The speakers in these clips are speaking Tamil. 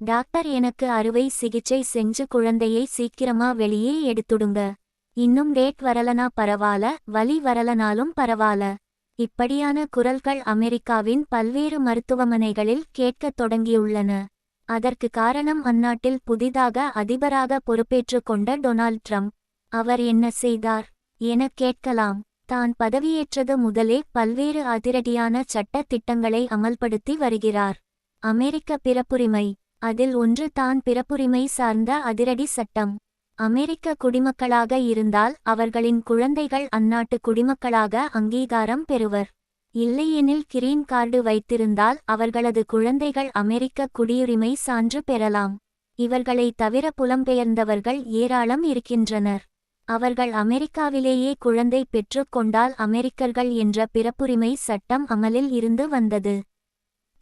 டாக்டர் எனக்கு அறுவை சிகிச்சை செஞ்சு குழந்தையை சீக்கிரமா வெளியே எடுத்துடுங்க. இன்னும் டேட் வரலனா பரவால, வலி வரலனாலும் பரவால. இப்படியான குரல்கள் அமெரிக்காவின் பல்வேறு மருத்துவமனைகளில் கேட்கத் தொடங்கியுள்ளன. அதற்கு காரணம் அந்நாட்டில் புதிதாக அதிபராக பொறுப்பேற்றுக் கொண்ட டொனால்ட் ட்ரம்ப். அவர் என்ன செய்தார் எனக் கேட்கலாம். தான் பதவியேற்றது முதலே பல்வேறு அதிரடியான சட்ட திட்டங்களை அமல்படுத்தி வருகிறார். அமெரிக்க பிறப்புரிமை, அதில் ஒன்று தான் பிறப்புரிமை சார்ந்த அதிரடி சட்டம். அமெரிக்க குடிமக்களாக இருந்தால் அவர்களின் குழந்தைகள் அந்நாட்டு குடிமக்களாக அங்கீகாரம் பெறுவர். இல்லையெனில் கிரீன் கார்டு வைத்திருந்தால் அவர்களது குழந்தைகள் அமெரிக்க குடியுரிமை சான்று பெறலாம். இவர்களை தவிர புலம்பெயர்ந்தவர்கள் ஏராளம் இருக்கின்றனர். அவர்கள் அமெரிக்காவிலேயே குழந்தை பெற்றுக் கொண்டால் அமெரிக்கர்கள் என்ற பிறப்புரிமை சட்டம் அமலில் இருந்து வந்தது.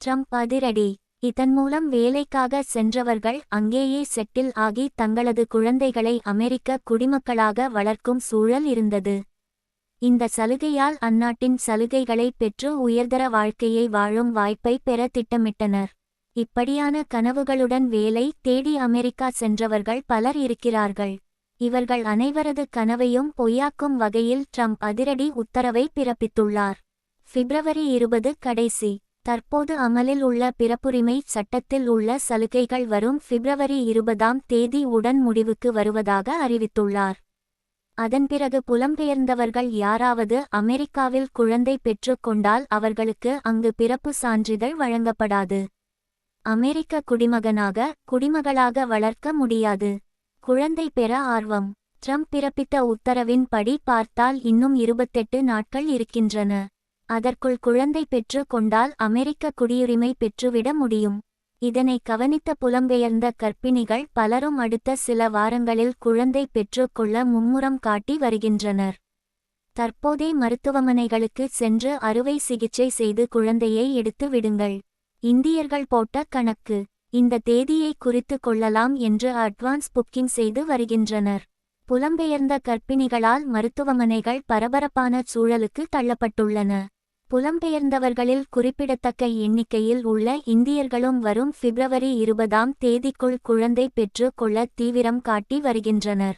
ட்ரம்ப் அதிரடி. இதன் மூலம் வேலைக்காக சென்றவர்கள் அங்கேயே செட்டில் ஆகி தங்களது குழந்தைகளை அமெரிக்க குடிமக்களாக வளர்க்கும் சூழல் இருந்தது. இந்த சலுகையால் அந்நாட்டின் சலுகைகளை பெற்று உயர்தர வாழ்க்கையை வாழும் வாய்ப்பை பெற திட்டமிட்டனர். இப்படியான கனவுகளுடன் வேலை தேடி அமெரிக்கா சென்றவர்கள் பலர் இருக்கிறார்கள். இவர்கள் அனைவரது கனவையும் பொய்யாக்கும் வகையில் ட்ரம்ப் அதிரடி உத்தரவை பிறப்பித்துள்ளார். பிப்ரவரி 20 கடைசி. தற்போது அமலில் உள்ள பிறப்புரிமை சட்டத்தில் உள்ள சலுகைகள் வரும் பிப்ரவரி 20 உடன் முடிவுக்கு வருவதாக அறிவித்துள்ளார். அதன் பிறகு புலம்பெயர்ந்தவர்கள் யாராவது அமெரிக்காவில் குழந்தை பெற்றுக் கொண்டால் அவர்களுக்கு அங்கு பிறப்பு சான்றிதழ் வழங்கப்படாது. அமெரிக்க குடிமகளாக வளர்க்க முடியாது. குழந்தை பெற ஆர்வம். ட்ரம்ப் பிறப்பித்த உத்தரவின் படி பார்த்தால் இன்னும் 28 நாட்கள் இருக்கின்றன. அதற்குள் குழந்தை பெற்று கொண்டால் அமெரிக்க குடியுரிமை பெற்றுவிட முடியும். இதனை கவனித்த புலம்பெயர்ந்த கர்ப்பிணிகள் பலரும் அடுத்த சில வாரங்களில் குழந்தை பெற்றுக்கொள்ள மும்முரம் காட்டி வருகின்றனர். தற்போதே மருத்துவமனைகளுக்கு சென்று அறுவை சிகிச்சை செய்து குழந்தையை எடுத்து விடுங்கள். இந்தியர்கள் போட்ட கணக்கு. இந்த தேதியை குறித்து கொள்ளலாம் என்று அட்வான்ஸ் புக்கிங் செய்து வருகின்றனர். புலம்பெயர்ந்த கர்ப்பிணிகளால் மருத்துவமனைகள் பரபரப்பான சூழலுக்கு தள்ளப்பட்டுள்ளன. புலம்பெயர்ந்தவர்களில் குறிப்பிடத்தக்க எண்ணிக்கையில் உள்ள இந்தியர்களும் வரும் பிப்ரவரி 20 குழந்தை பெற்று கொள்ள தீவிரம் காட்டி வருகின்றனர்.